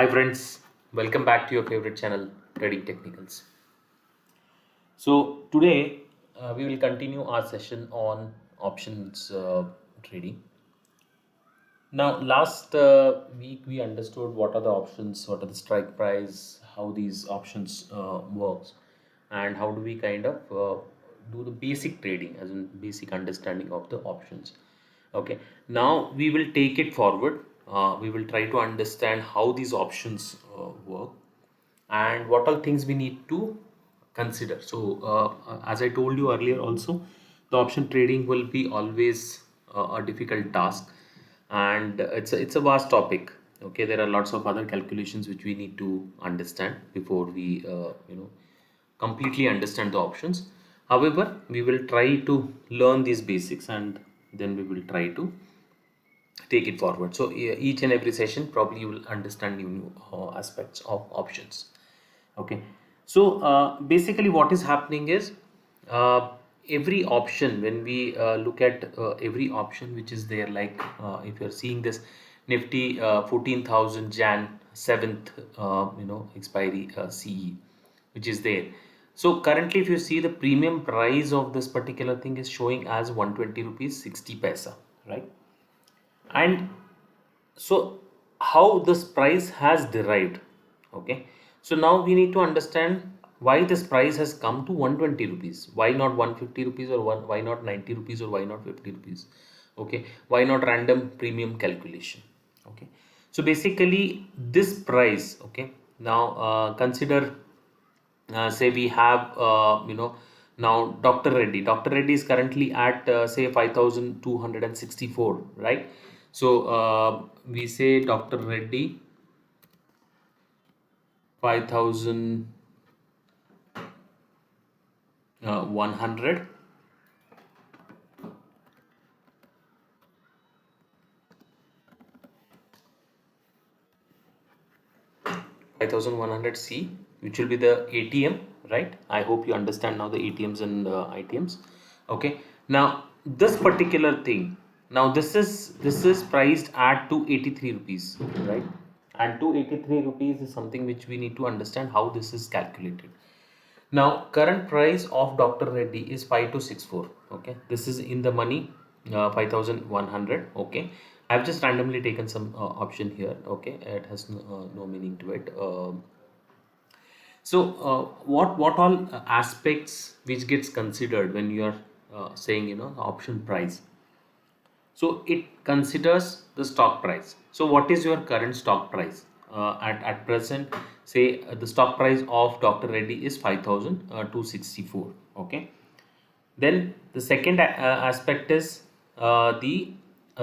Hi friends, welcome back to your favorite channel, Trading Technicals. So today we will continue our session on options trading. Now, last week we understood what are the options, what are the strike price, how these options works, and how do we kind of do the basic trading, as in basic understanding of the options. Okay, now we will take it forward. We will try to understand how these options work and what all things we need to consider. So, as I told you earlier, also the option trading will be always a difficult task, and it's a vast topic. Okay, there are lots of other calculations which we need to understand before we completely understand the options. However, we will try to learn these basics and then we will try to take it forward. So each and every session probably you will understand new aspects of options. Okay, so basically what is happening is uh, every option, when we look at every option which is there, like if you're seeing this Nifty 14,000 Jan 7th expiry CE, which is there. So currently if you see, the premium price of this particular thing is showing as 120 rupees 60 paisa, right? And so how this price has derived. Okay, so now we need to understand why this price has come to 120 rupees, why not 150 rupees, or why not 90 rupees, or why not 50 rupees. Okay, why not random premium calculation. Okay, so basically this price, okay, now consider, say we have now Dr. Reddy is currently at say 5264, right? So we say Dr. Reddy 5100, 5100C, which will be the ATM, right? I hope you understand now the ATMs and ITMs. Okay, now this particular thing, now this is priced at 283 rupees, right? And 283 rupees is something which we need to understand how this is calculated. Now, current price of Dr. Reddy is 5264. Okay, this is in the money, 5100. Okay, I've just randomly taken some option here. Okay, it has no meaning to it. So, what all aspects which gets considered when you are saying the option price? So it considers the stock price. So what is your current stock price? At present, say the stock price of Dr. Reddy is 5264. Okay. Then the second aspect is the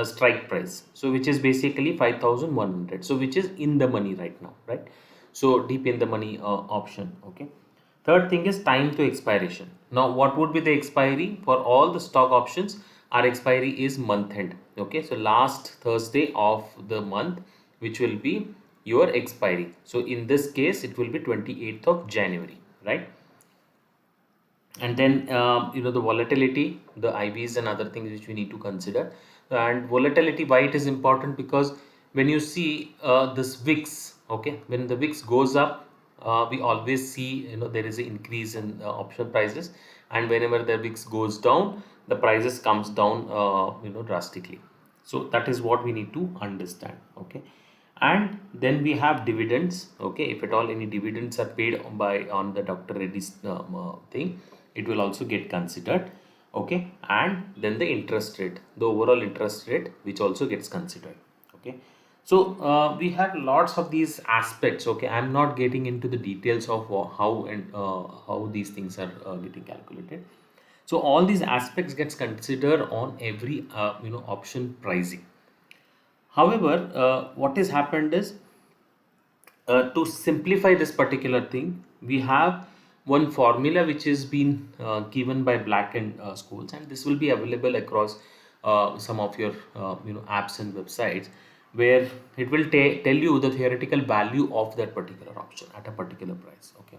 strike price. So which is basically 5100. So which is in the money right now, right? So deep in the money option. Okay. Third thing is time to expiration. Now, what would be the expiry for all the stock options? Our expiry is month end. Okay, so last Thursday of the month, which will be your expiry. So in this case, it will be 28th of January, right? And then the volatility, the IVs and other things which we need to consider. And volatility, why it is important? Because when you see this VIX, okay, when the VIX goes up, we always see there is an increase in option prices, and whenever the VIX goes down, the prices comes down drastically. So that is what we need to understand. Okay, and then we have dividends. Okay, if at all any dividends are paid by on the Dr. Reddy's thing, it will also get considered. Okay, and then the interest rate, the overall interest rate, which also gets considered. Okay, so we have lots of these aspects. Okay, I'm not getting into the details of how and how these things are getting calculated. So all these aspects gets considered on every option pricing. However, what has happened is, to simplify this particular thing, we have one formula which has been given by Black and Schools, and this will be available across some of your apps and websites, where it will tell you the theoretical value of that particular option at a particular price. Okay,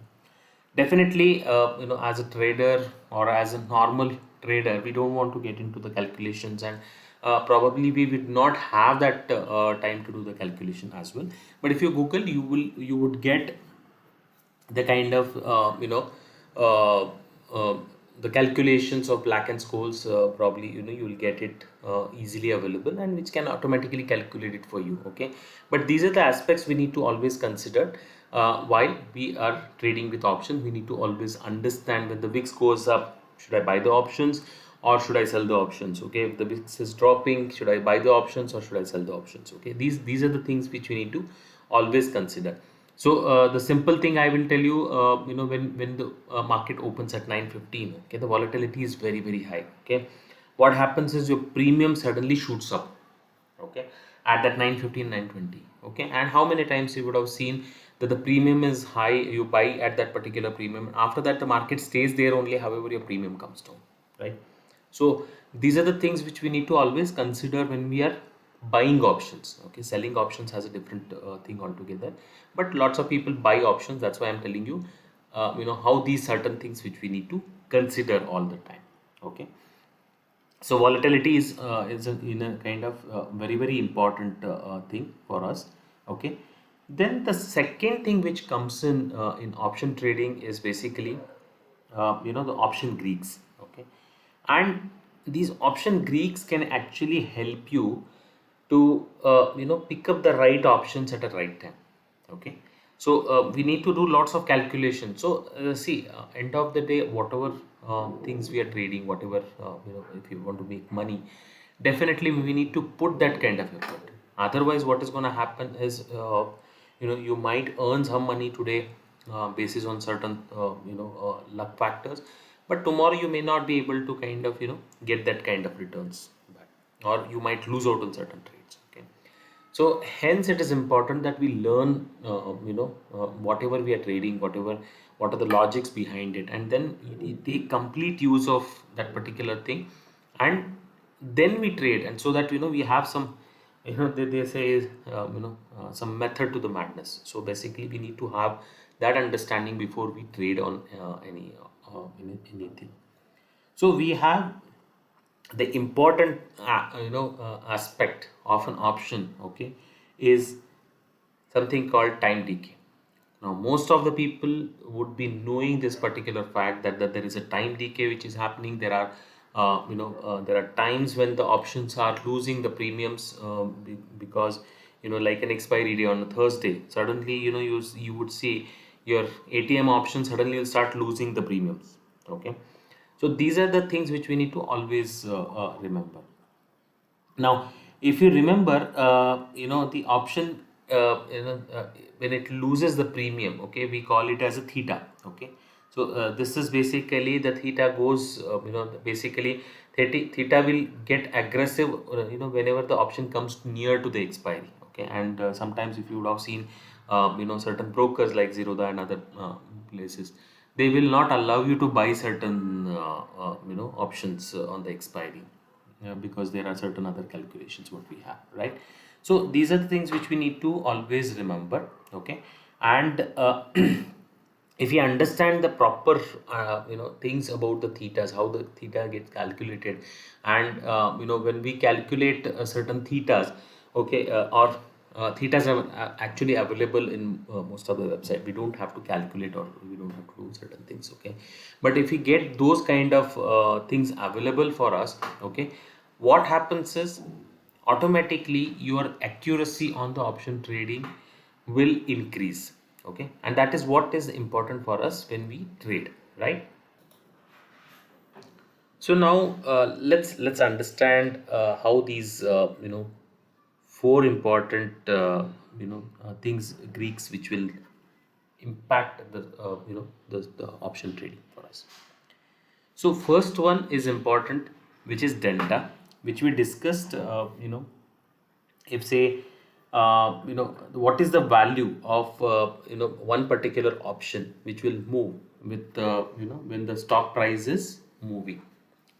definitely, as a trader or as a normal trader, we don't want to get into the calculations and probably we would not have that time to do the calculation as well. But if you Google, you would get the kind of uh, uh, the calculations of Black and Scholes. Probably you will get it easily available, and which can automatically calculate it for you. Okay, but these are the aspects we need to always consider while we are trading with options. We need to always understand when the VIX goes up, should I buy the options or should I sell the options? Okay, if the VIX is dropping, should I buy the options or should I sell the options? Okay, these are the things which we need to always consider. So the simple thing I will tell you, when the market opens at 9:15, okay, the volatility is very high. Okay, what happens is your premium suddenly shoots up. Okay, at that 9:15, 9:20. Okay, and how many times you would have seen that the premium is high, you buy at that particular premium. After that, the market stays there only. However, your premium comes down, right? So these are the things which we need to always consider when we are buying options. Okay, selling options has a different thing altogether, but lots of people buy options. That's why I'm telling you, how these certain things which we need to consider all the time. Okay, so volatility is in a kind of very important thing for us. Okay, then the second thing which comes in option trading is basically the option Greeks. Okay, and these option Greeks can actually help you to pick up the right options at the right time. Okay, so we need to do lots of calculation. So see, end of the day, whatever things we are trading, whatever if you want to make money, definitely we need to put that kind of effort. Otherwise what is going to happen is you might earn some money today basis on certain luck factors, but tomorrow you may not be able to kind of get that kind of returns back, or you might lose out on certain trades. Okay, so hence it is important that we learn whatever we are trading, what are the logics behind it, and then we take complete use of that particular thing, and then we trade. And so that we have some, they say some method to the madness. So basically we need to have that understanding before we trade on anything. So we have the important aspect of an option. Okay, is something called time decay. Now most of the people would be knowing this particular fact, that there is a time decay which is happening. There are there are times when the options are losing the premiums, because like an expiry day on a Thursday, suddenly you would see your ATM option suddenly will start losing the premiums. Okay, so these are the things which we need to always remember. Now, if you remember, the option, when it loses the premium, okay, we call it as a theta. Okay, so this is basically the theta goes, basically theta will get aggressive, whenever the option comes near to the expiry. Okay, and sometimes if you would have seen, certain brokers like Zerodha and other places, they will not allow you to buy certain, options on the expiry, because there are certain other calculations what we have, right? So these are the things which we need to always remember. Okay, and if you understand the proper things about the thetas, how the theta gets calculated, and when we calculate certain thetas, okay, or thetas are actually available in most of the website. We don't have to calculate, or we don't have to do certain things. Okay, but if we get those kind of things available for us, okay, what happens is automatically your accuracy on the option trading will increase. Okay, and that is what is important for us when we trade, right? So now let's understand how these four important things Greeks which will impact the option trading for us. So first one is important, which is delta, which we discussed. If say, what is the value of one particular option which will move with when the stock price is moving.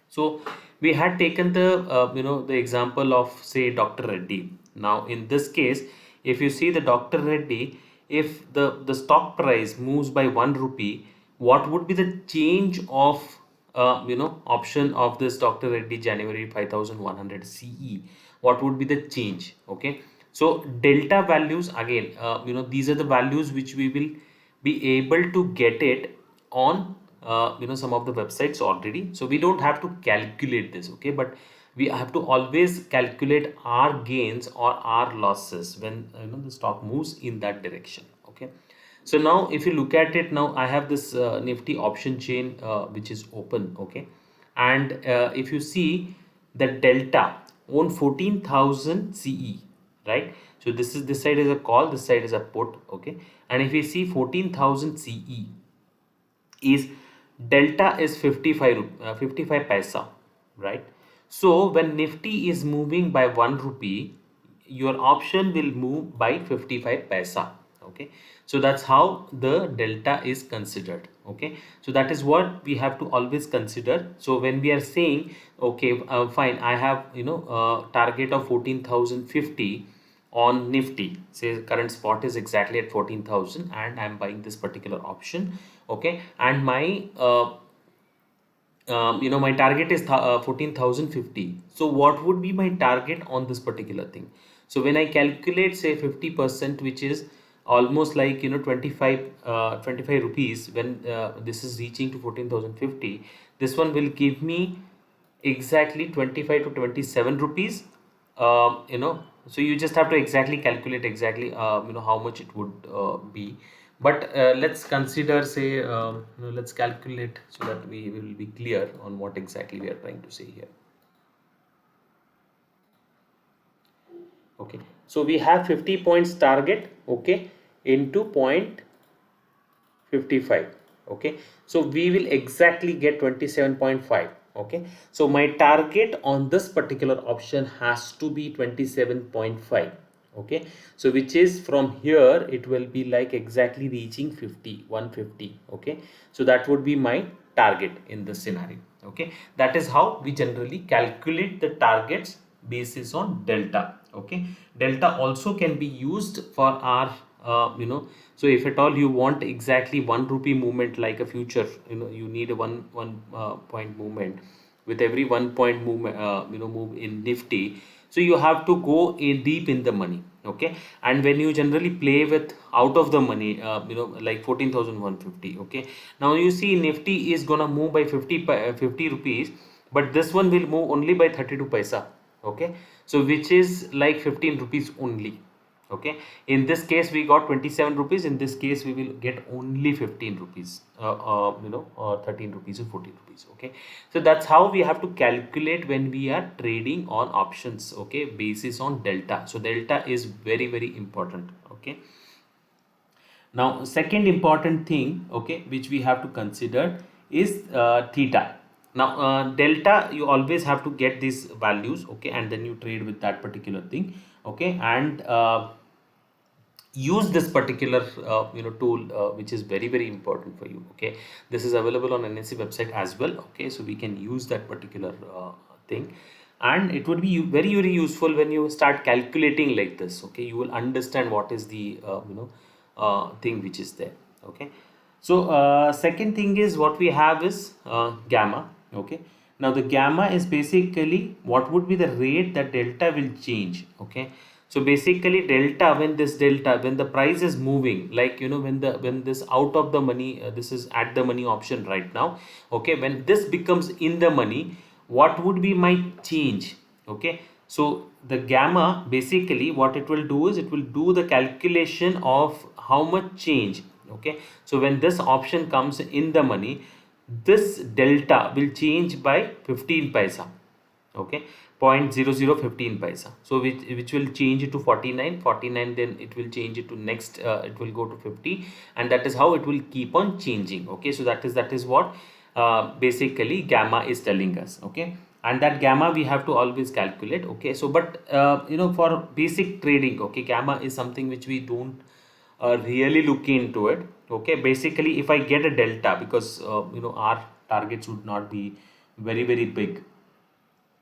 So we had taken the example of, say, Dr. Reddy. Now in this case, if you see the Dr. Reddy, if the stock price moves by 1 rupee, what would be the change of option of this Dr. Reddy January 5100 CE, what would be the change? Okay, so delta values again, these are the values which we will be able to get it on some of the websites already. So we don't have to calculate this, okay, but we have to always calculate our gains or our losses when the stock moves in that direction. Okay, so now if you look at it, now I have this Nifty option chain which is open. Okay, and if you see the delta on 14,000 CE, right? So this side is a call, this side is a put. Okay, and if you see 14,000 CE is delta is 55 paisa, right? So when Nifty is moving by 1 rupee, your option will move by 55 paisa. Okay, so that's how the delta is considered. Okay, so that is what we have to always consider. So when we are saying, okay, fine, I have target of 14,050 on Nifty, say current spot is exactly at 14,000 and I'm buying this particular option. Okay, and my my target is 14,050. So what would be my target on this particular thing? So when I calculate say 50%, which is almost like 25 rupees, when this is reaching to 14,050, this one will give me exactly 25 to 27 rupees. So you just have to exactly calculate exactly how much it would be. But let's consider, say, let's calculate so that we will be clear on what exactly we are trying to say here. Okay, so we have 50 points target, okay, into 0.55. Okay, so we will exactly get 27.5. Okay, so my target on this particular option has to be 27.5. Okay, so which is from here it will be like exactly reaching 150. Okay, so that would be my target in this scenario. Okay, that is how we generally calculate the targets basis on delta. Okay, delta also can be used for our so if at all you want exactly 1 rupee movement, like a future, you need a one point movement with every 1 point movement, move in Nifty. So you have to go in deep in the money. Okay, and when you generally play with out of the money, like 14,150. Okay, now you see Nifty is gonna move by 50 rupees, but this one will move only by 32 paisa. Okay, so which is like 15 rupees only. Okay, in this case we got 27 rupees, in this case we will get only 15 rupees, 13 rupees or 14 rupees. Okay, so that's how we have to calculate when we are trading on options. Okay, basis on delta. So delta is very very important. Okay, now second important thing, okay, which we have to consider is theta. Now delta, you always have to get these values. Okay, and then you trade with that particular thing. Okay, and use this particular tool, which is very very important for you. Okay, this is available on NSE website as well. Okay, so we can use that particular thing, and it would be very very useful when you start calculating like this. Okay, you will understand what is the thing which is there. Okay, so second thing is what we have is gamma. Okay, now the gamma is basically what would be the rate that delta will change. Okay, so basically delta, when the price is moving, like when this out of the money, this is at the money option right now. Okay, when this becomes in the money, what would be my change? Okay, so the gamma, basically what it will do is it will do the calculation of how much change. Okay, so when this option comes in the money, this delta will change by 15 paisa. Okay, 0.0015 paisa. So which will change it to 49, then it will change it to next, it will go to 50, and that is how it will keep on changing. Okay, so that is what basically gamma is telling us. Okay, and that gamma we have to always calculate. Okay, so but for basic trading, okay, gamma is something which we don't really look into it. Okay, basically if I get a delta, because our targets would not be very very big.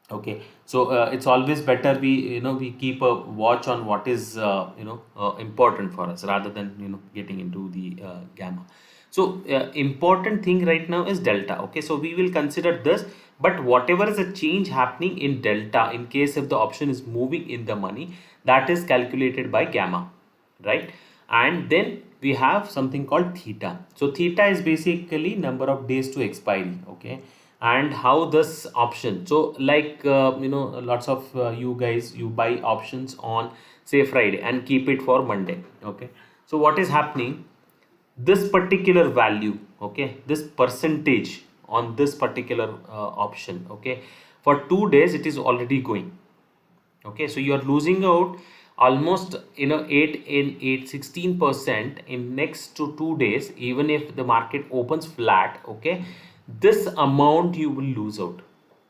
Okay, so it's always better we keep a watch on what is important for us, rather than getting into the gamma. So important thing right now is delta. Okay, so we will consider this, but whatever is a change happening in delta, in case if the option is moving in the money, that is calculated by gamma, right? And then we have something called theta. So theta is basically number of days to expiry. Okay, and how this option, so like lots of you guys, you buy options on say Friday and keep it for Monday. Okay, so what is happening, this particular value, okay, this percentage on this particular option, okay, for 2 days it is already going. Okay, so you are losing out almost 8 in 8 16% in next to 2 days. Even if the market opens flat, okay, this amount you will lose out.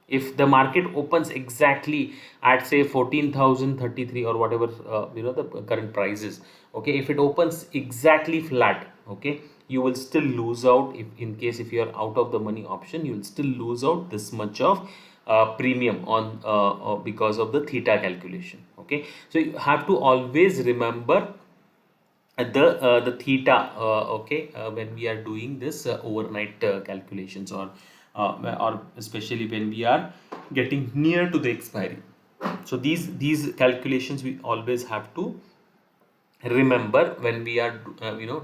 If the market opens exactly at say 14,033 or whatever the current prices, okay, if it opens exactly flat, okay, you will still lose out. If in case if you are out of the money option, you will still lose out this much of premium on because of the theta calculation. Okay, so you have to always remember the theta, okay, when we are doing this overnight calculations, or especially when we are getting near to the expiry. So these calculations we always have to remember when we are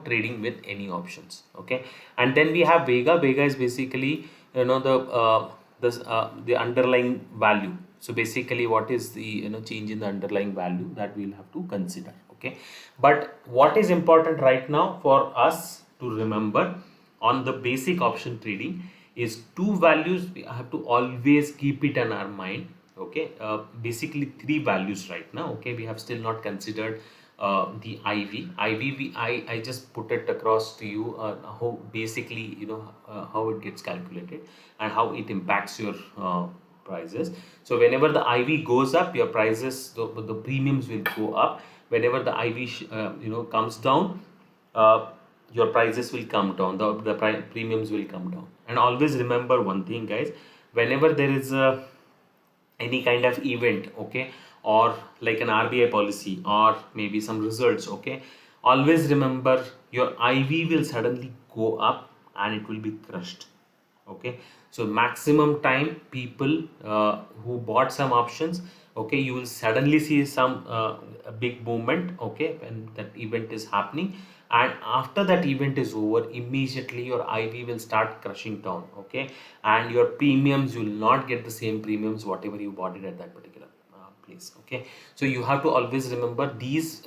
trading with any options. Okay, and then we have vega is basically the underlying value. So basically what is the change in the underlying value that we'll have to consider. Okay, but what is important right now for us to remember on the basic option trading is two values we have to always keep it in our mind. Okay, basically three values right now. Okay, we have still not considered the I just put it across to you, how basically how it gets calculated and how it impacts your prices. So whenever the IV goes up, your prices, the premiums will go up. Whenever the IV comes down, uh, your prices will come down, the premiums will come down. And always remember one thing, guys, whenever there is a any kind of event, okay, or like an RBI policy or maybe some results, okay, always remember your IV will suddenly go up and it will be crushed. Okay, so maximum time people who bought some options, okay, you will suddenly see some a big movement, okay, when that event is happening. And after that event is over, immediately your IV will start crushing down. Okay, and your premiums, you will not get the same premiums whatever you bought it at that particular place. Okay, so you have to always remember these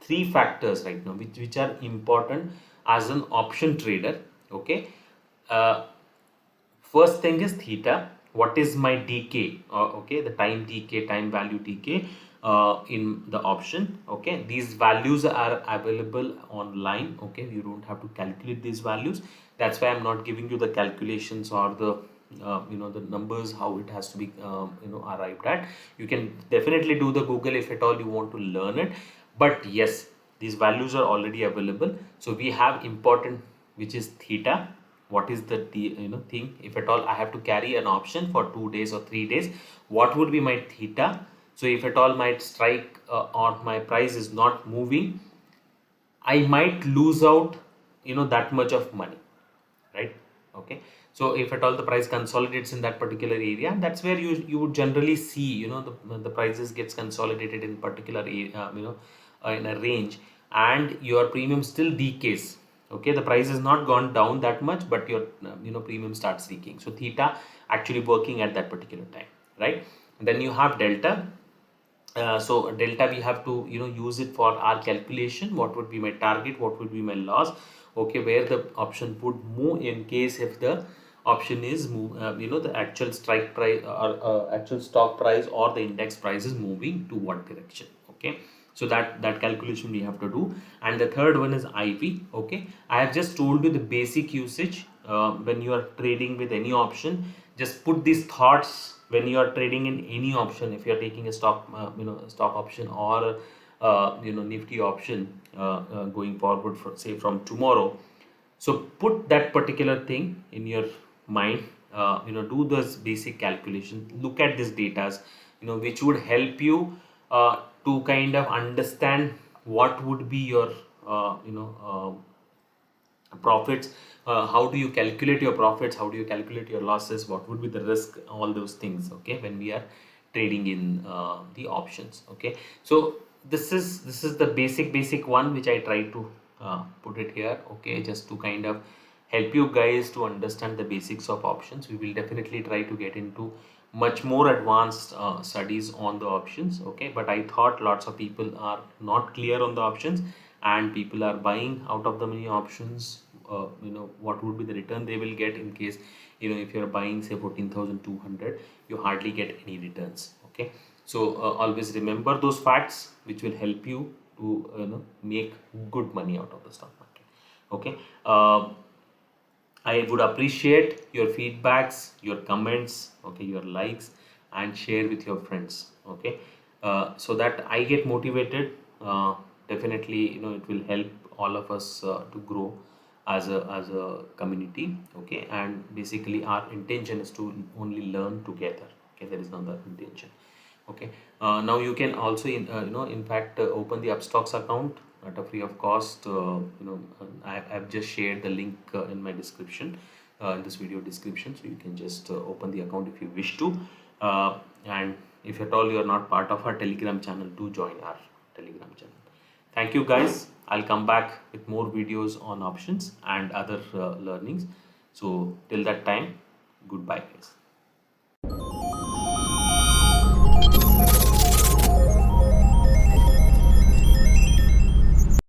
three factors right now, which are important as an option trader. Okay, uh, first thing is theta. What is my decay? Okay, the time decay, time value decay in the option. Okay, these values are available online. Okay, you don't have to calculate these values. That's why I'm not giving you the calculations or the the numbers how it has to be arrived at. You can definitely do the Google if at all you want to learn it. But yes, these values are already available. So we have important, which is theta. What is the thing, if at all I have to carry an option for 2 days or 3 days, what would be my theta? So if at all my strike or my price is not moving, I might lose out that much of money, right? Okay, so if at all the price consolidates in that particular area, that's where you would generally see the prices gets consolidated in particular in a range, and your premium still decays. Okay, the price has not gone down that much, but your premium starts leaking. So theta actually working at that particular time, right? And then you have delta. So delta, we have to use it for our calculation. What would be my target, what would be my loss? Okay, where the option would move in case if the option is move the actual strike price or actual stock price or the index price is moving to what direction. Okay, so that calculation we have to do. And the third one is IV. Okay, I have just told you the basic usage. When you are trading with any option, just put these thoughts when you are trading in any option. If you are taking a stock stock option or Nifty option going forward for say from tomorrow, so put that particular thing in your mind. Do those basic calculations, look at these datas, which would help you to kind of understand what would be your profits, how do you calculate your profits, how do you calculate your losses, what would be the risk, all those things, okay, when we are trading in the options. Okay, so this is the basic one which I try to put it here, okay, just to kind of help you guys to understand the basics of options. We will definitely try to get into much more advanced studies on the options, okay, but I thought lots of people are not clear on the options and people are buying out of the many options. What would be the return they will get in case, if you're buying say 14,200, you hardly get any returns, okay. So always remember those facts which will help you to make good money out of the stock market, okay. I would appreciate your feedbacks, your comments, okay, your likes, and share with your friends, okay, so that I get motivated. Definitely, it will help all of us to grow as a community, okay. And basically, our intention is to only learn together. Okay, there is no other intention. Okay, now you can also in fact open the Upstocks account at a free of cost. I've just shared the link in my description, in this video description, so you can just open the account if you wish to. And if at all you are not part of our Telegram channel, do join our Telegram channel. Thank you guys. I'll come back with more videos on options and other learnings. So till that time, goodbye guys.